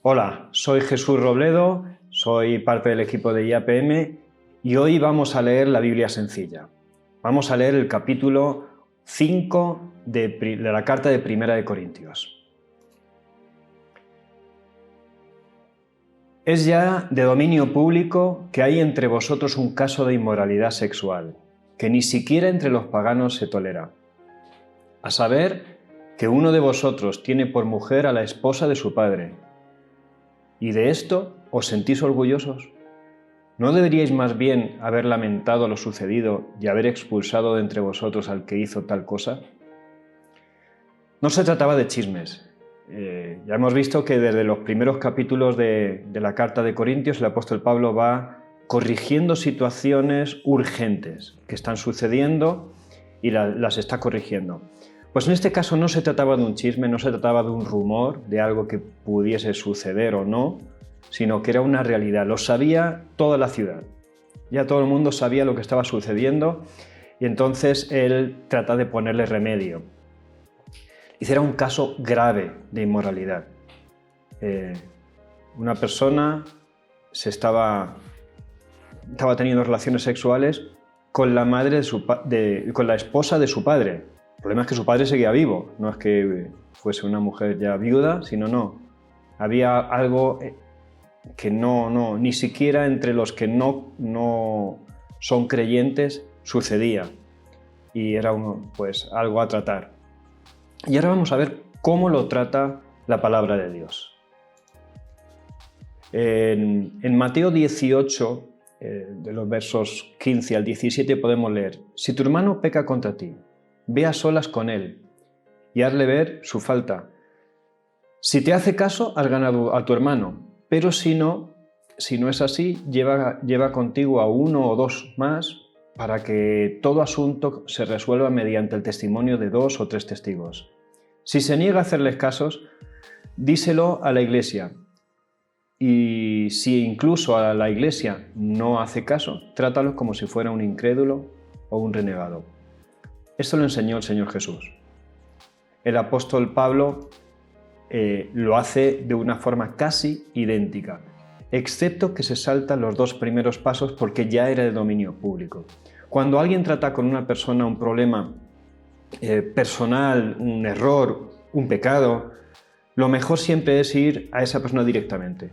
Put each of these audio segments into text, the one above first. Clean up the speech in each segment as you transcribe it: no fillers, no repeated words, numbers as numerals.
Hola, soy Jesús Robledo, soy parte del equipo de IAPM y hoy vamos a leer la Biblia sencilla. Vamos a leer el capítulo 5 de la carta de Primera de Corintios. Es ya de dominio público que hay entre vosotros un caso de inmoralidad sexual, que ni siquiera entre los paganos se tolera. A saber, que uno de vosotros tiene por mujer a la esposa de su padre. ¿Y de esto os sentís orgullosos? ¿No deberíais más bien haber lamentado lo sucedido y haber expulsado de entre vosotros al que hizo tal cosa? No se trataba de chismes. Ya hemos visto que desde los primeros capítulos de la carta de Corintios el apóstol Pablo va corrigiendo situaciones urgentes que están sucediendo y las está corrigiendo. Pues en este caso no se trataba de un chisme, no se trataba de un rumor, de algo que pudiese suceder o no, sino que era una realidad. Lo sabía toda la ciudad. Ya todo el mundo sabía lo que estaba sucediendo y entonces él trata de ponerle remedio. Y era un caso grave de inmoralidad. Una persona estaba teniendo relaciones sexuales con la madre con la esposa de su padre. El problema es que su padre seguía vivo, no es que fuese una mujer ya viuda, sino no. Había algo que ni siquiera entre los que no son creyentes sucedía. Y era algo a tratar. Y ahora vamos a ver cómo lo trata la palabra de Dios. En Mateo 18, de los versos 15 al 17, podemos leer: si tu hermano peca contra ti, ve a solas con él y hazle ver su falta. Si te hace caso, has ganado a tu hermano, pero si no es así, lleva contigo a uno o dos más para que todo asunto se resuelva mediante el testimonio de 2 o 3 testigos. Si se niega a hacerles casos, díselo a la iglesia. Y si incluso a la iglesia no hace caso, trátalo como si fuera un incrédulo o un renegado. Esto lo enseñó el Señor Jesús. El apóstol Pablo lo hace de una forma casi idéntica, excepto que se saltan los 2 primeros pasos porque ya era de dominio público. Cuando alguien trata con una persona un problema personal, un error, un pecado, lo mejor siempre es ir a esa persona directamente.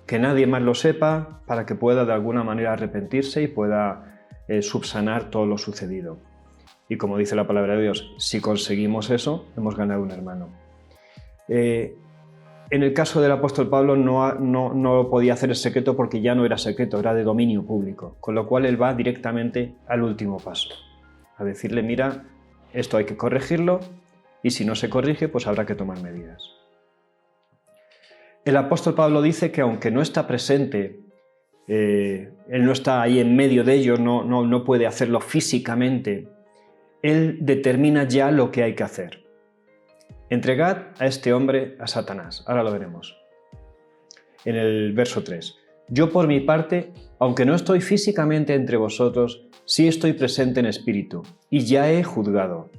Que nadie más lo sepa para que pueda de alguna manera arrepentirse y pueda subsanar todo lo sucedido. Y como dice la palabra de Dios, si conseguimos eso, hemos ganado un hermano. En el caso del apóstol Pablo no lo podía hacer en secreto porque ya no era secreto, era de dominio público, con lo cual él va directamente al último paso, a decirle: mira, esto hay que corregirlo y si no se corrige, pues habrá que tomar medidas. El apóstol Pablo dice que aunque no está presente, él no está ahí en medio de ellos, no puede hacerlo físicamente, él determina ya lo que hay que hacer. Entregad a este hombre a Satanás. Ahora lo veremos. En el verso 3. Yo por mi parte, aunque no estoy físicamente entre vosotros, sí estoy presente en espíritu, y ya he juzgado,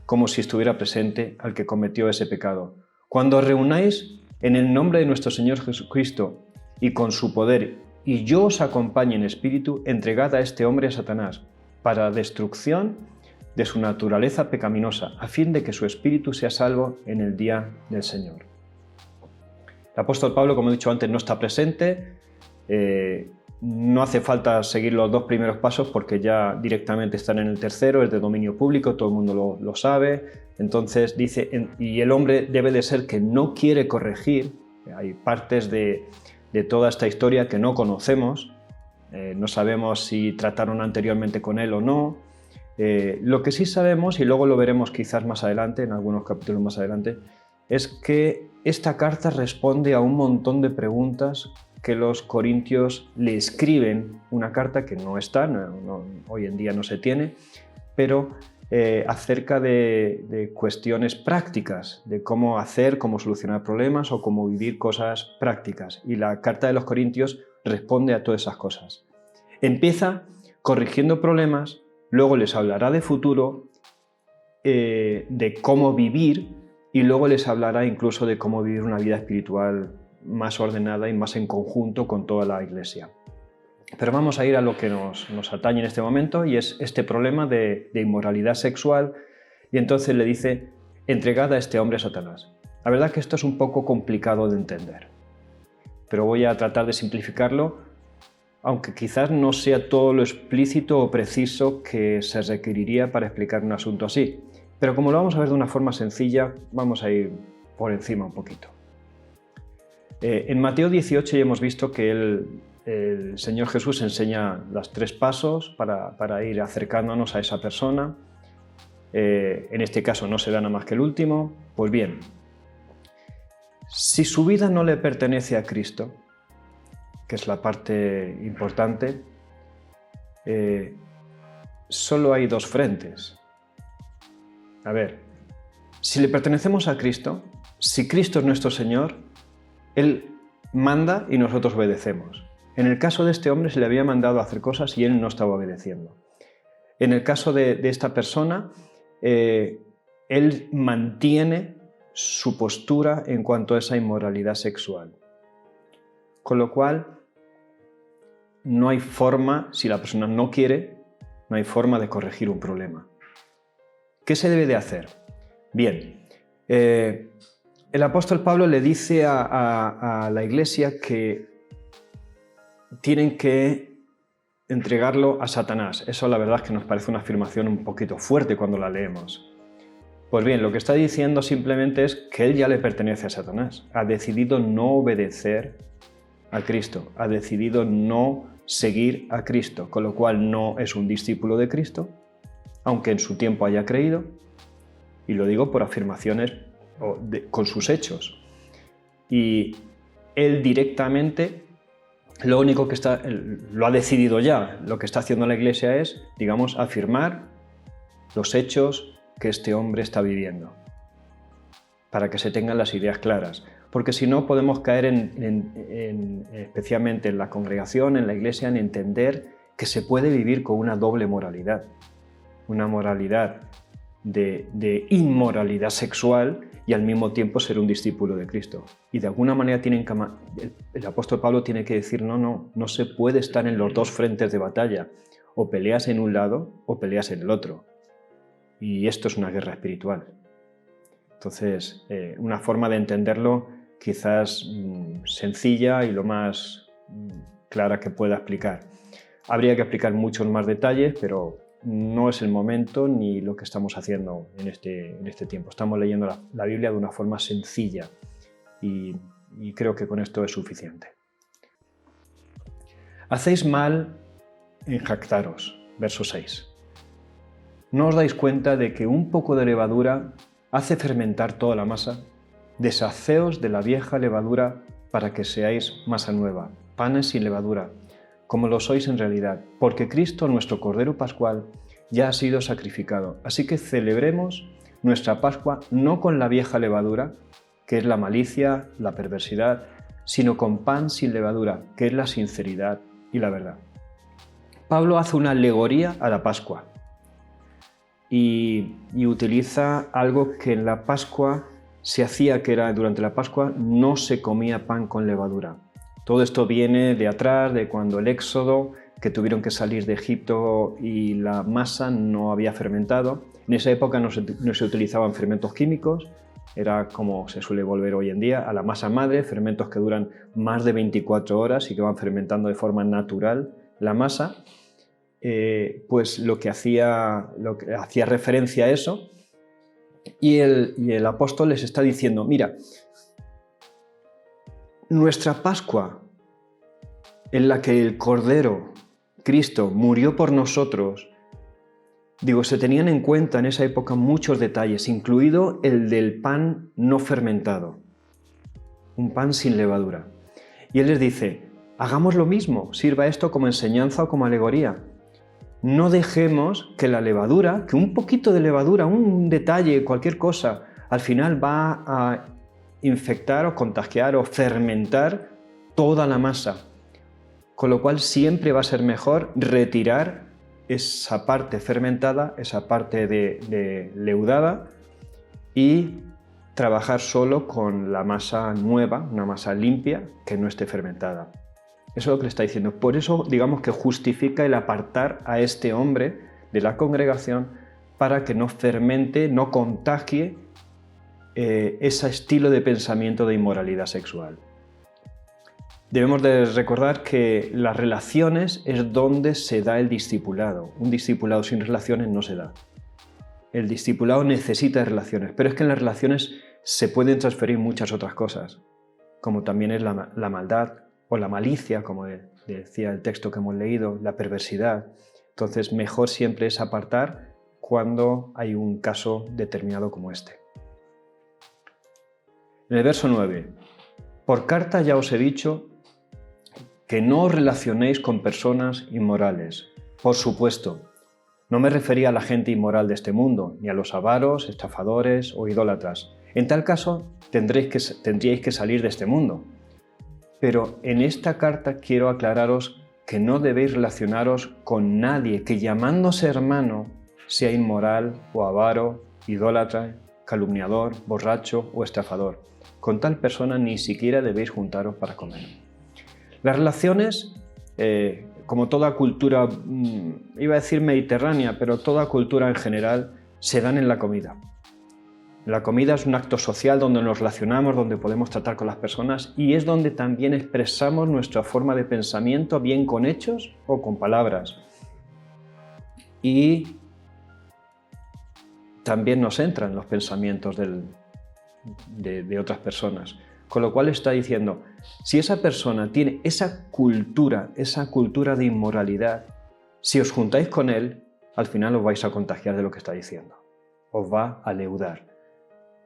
como si estuviera presente al que cometió ese pecado. Cuando os reunáis en el nombre de nuestro Señor Jesucristo y con su poder, y yo os acompañe en espíritu, entregad a este hombre a Satanás, para destrucción de su naturaleza pecaminosa, a fin de que su espíritu sea salvo en el día del Señor. El apóstol Pablo, como he dicho antes, no está presente, no hace falta seguir los 2 primeros pasos porque ya directamente están en el tercero, es de dominio público, todo el mundo lo sabe. Entonces dice, y el hombre debe de ser que no quiere corregir. Hay partes de toda esta historia que no conocemos, no sabemos si trataron anteriormente con él o no. Lo que sí sabemos, y luego lo veremos quizás más adelante, en algunos capítulos más adelante, es que esta carta responde a un montón de preguntas que los corintios le escriben, una carta que no está, hoy en día no se tiene, pero acerca de cuestiones prácticas, de cómo hacer, cómo solucionar problemas o cómo vivir cosas prácticas. Y la carta de los corintios responde a todas esas cosas. Empieza corrigiendo problemas, luego les hablará de futuro, de cómo vivir, y luego les hablará incluso de cómo vivir una vida espiritual más ordenada y más en conjunto con toda la Iglesia. Pero vamos a ir a lo que nos atañe en este momento, y es este problema de inmoralidad sexual, y entonces le dice: entregad a este hombre a Satanás. La verdad que esto es un poco complicado de entender, pero voy a tratar de simplificarlo, aunque quizás no sea todo lo explícito o preciso que se requeriría para explicar un asunto así. Pero como lo vamos a ver de una forma sencilla, vamos a ir por encima un poquito. En Mateo 18 ya hemos visto que el Señor Jesús enseña los 3 pasos para ir acercándonos a esa persona. En este caso no será nada más que el último. Pues bien, si su vida no le pertenece a Cristo, que es la parte importante, solo hay 2 frentes. A ver, si le pertenecemos a Cristo, si Cristo es nuestro Señor, Él manda y nosotros obedecemos. En el caso de este hombre se le había mandado a hacer cosas y él no estaba obedeciendo. En el caso de esta persona, él mantiene su postura en cuanto a esa inmoralidad sexual. Con lo cual, no hay forma, si la persona no quiere, no hay forma de corregir un problema. ¿Qué se debe de hacer? Bien, el apóstol Pablo le dice a la Iglesia que tienen que entregarlo a Satanás. Eso la verdad es que nos parece una afirmación un poquito fuerte cuando la leemos. Pues bien, lo que está diciendo simplemente es que él ya le pertenece a Satanás. Ha decidido no obedecer a Cristo, ha decidido no seguir a Cristo, con lo cual no es un discípulo de Cristo, aunque en su tiempo haya creído, y lo digo por afirmaciones con sus hechos. Y él directamente, lo único que lo ha decidido ya, lo que está haciendo la Iglesia es, digamos, afirmar los hechos que este hombre está viviendo, para que se tengan las ideas claras. Porque si no podemos caer especialmente en la congregación, en la Iglesia, en entender que se puede vivir con una doble moralidad. Una moralidad de inmoralidad sexual y al mismo tiempo ser un discípulo de Cristo. Y de alguna manera el apóstol Pablo tiene que decir: no se puede estar en los 2 frentes de batalla. O peleas en un lado o peleas en el otro. Y esto es una guerra espiritual. Entonces, una forma de entenderlo quizás sencilla y lo más clara que pueda explicar. Habría que explicar muchos más detalles, pero no es el momento ni lo que estamos haciendo en este tiempo. Estamos leyendo la Biblia de una forma sencilla y creo que con esto es suficiente. Hacéis mal en jactaros, verso 6. ¿No os dais cuenta de que un poco de levadura hace fermentar toda la masa? Deshaceos de la vieja levadura para que seáis masa nueva, panes sin levadura, como lo sois en realidad, porque Cristo, nuestro Cordero Pascual, ya ha sido sacrificado. Así que celebremos nuestra Pascua no con la vieja levadura, que es la malicia, la perversidad, sino con pan sin levadura, que es la sinceridad y la verdad. Pablo hace una alegoría a la Pascua y utiliza algo que en la Pascua se hacía, que era durante la Pascua no se comía pan con levadura. Todo esto viene de atrás, de cuando el Éxodo, que tuvieron que salir de Egipto y la masa no había fermentado. En esa época no se utilizaban fermentos químicos, era como se suele volver hoy en día a la masa madre, fermentos que duran más de 24 horas y que van fermentando de forma natural la masa. Pues lo que hacía referencia a eso, y el apóstol les está diciendo: mira, nuestra Pascua, en la que el Cordero, Cristo, murió por nosotros, se tenían en cuenta en esa época muchos detalles, incluido el del pan no fermentado, un pan sin levadura. Y él les dice: hagamos lo mismo, sirva esto como enseñanza o como alegoría. No dejemos que la levadura, que un poquito de levadura, un detalle, cualquier cosa, al final va a infectar o contagiar o fermentar toda la masa. Con lo cual siempre va a ser mejor retirar esa parte fermentada, esa parte de leudada, y trabajar solo con la masa nueva, una masa limpia, que no esté fermentada. Eso es lo que le está diciendo. Por eso, digamos que justifica el apartar a este hombre de la congregación para que no fermente, no contagie ese estilo de pensamiento de inmoralidad sexual. Debemos de recordar que las relaciones es donde se da el discipulado. Un discipulado sin relaciones no se da. El discipulado necesita relaciones, pero es que en las relaciones se pueden transferir muchas otras cosas, como también es la maldad o la malicia, como decía el texto que hemos leído, la perversidad. Entonces, mejor siempre es apartar cuando hay un caso determinado como este. En el verso 9, por carta ya os he dicho que no os relacionéis con personas inmorales. Por supuesto, no me refería a la gente inmoral de este mundo, ni a los avaros, estafadores o idólatras. En tal caso, tendríais que salir de este mundo. Pero en esta carta quiero aclararos que no debéis relacionaros con nadie que llamándose hermano sea inmoral o avaro, idólatra, calumniador, borracho o estafador. Con tal persona ni siquiera debéis juntaros para comer. Las relaciones, como toda cultura, iba a decir mediterránea, pero toda cultura en general, se dan en la comida. La comida es un acto social donde nos relacionamos, donde podemos tratar con las personas y es donde también expresamos nuestra forma de pensamiento, bien con hechos o con palabras. Y también nos entran los pensamientos de otras personas. Con lo cual está diciendo, si esa persona tiene esa cultura de inmoralidad, si os juntáis con él, al final os vais a contagiar de lo que está diciendo. Os va a leudar.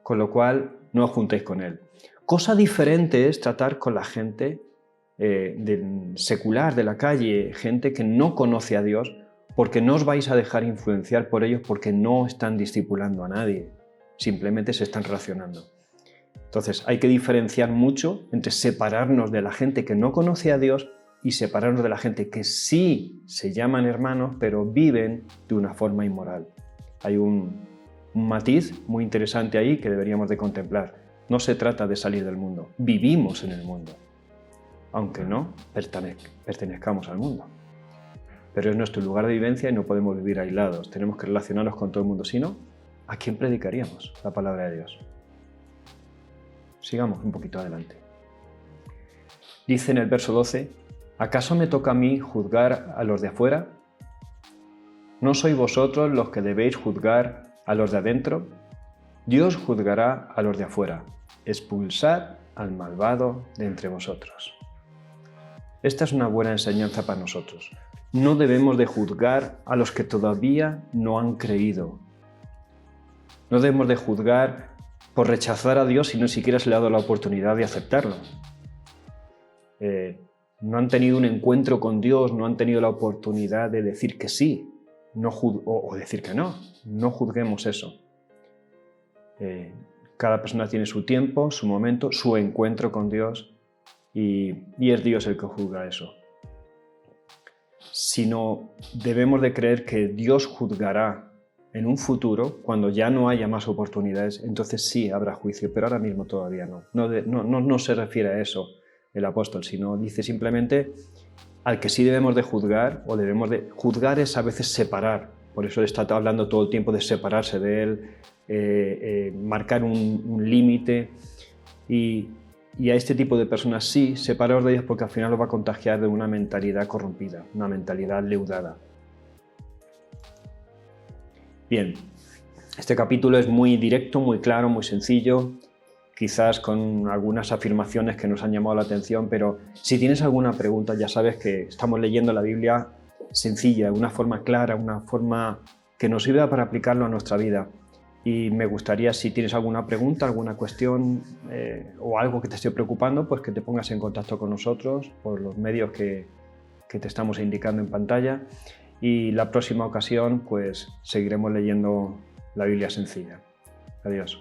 Con lo cual, no os juntéis con él. Cosa diferente es tratar con la gente secular, de la calle, gente que no conoce a Dios, porque no os vais a dejar influenciar por ellos porque no están discipulando a nadie. Simplemente se están relacionando. Entonces hay que diferenciar mucho entre separarnos de la gente que no conoce a Dios y separarnos de la gente que sí se llaman hermanos, pero viven de una forma inmoral. Hay un matiz muy interesante ahí que deberíamos de contemplar. No se trata de salir del mundo, vivimos en el mundo, aunque no pertenezcamos al mundo. Pero es nuestro lugar de vivencia y no podemos vivir aislados, tenemos que relacionarnos con todo el mundo, si no, ¿a quién predicaríamos la palabra de Dios? Sigamos un poquito adelante. Dice en el verso 12, ¿acaso me toca a mí juzgar a los de afuera? ¿No sois vosotros los que debéis juzgar a los de adentro? Dios juzgará a los de afuera. Expulsad al malvado de entre vosotros. Esta es una buena enseñanza para nosotros. No debemos de juzgar a los que todavía no han creído. No debemos de juzgar por rechazar a Dios si no siquiera se le ha dado la oportunidad de aceptarlo. No han tenido un encuentro con Dios, no han tenido la oportunidad de decir que sí o decir que no. No juzguemos eso. Cada persona tiene su tiempo, su momento, su encuentro con Dios y es Dios el que juzga eso. Sino debemos de creer que Dios juzgará en un futuro, cuando ya no haya más oportunidades, entonces sí habrá juicio, pero ahora mismo todavía no. No se refiere a eso el apóstol, sino dice simplemente al que sí debemos de juzgar, o debemos de juzgar es a veces separar. Por eso está hablando todo el tiempo de separarse de él, marcar un límite y a este tipo de personas sí, separaros de ellos porque al final los va a contagiar de una mentalidad corrompida, una mentalidad leudada. Bien, este capítulo es muy directo, muy claro, muy sencillo, quizás con algunas afirmaciones que nos han llamado la atención, pero si tienes alguna pregunta ya sabes que estamos leyendo la Biblia sencilla, de una forma clara, una forma que nos sirva para aplicarlo a nuestra vida. Y me gustaría, si tienes alguna pregunta, alguna cuestión o algo que te esté preocupando, pues que te pongas en contacto con nosotros por los medios que te estamos indicando en pantalla. Y la próxima ocasión, pues seguiremos leyendo la Biblia sencilla. Adiós.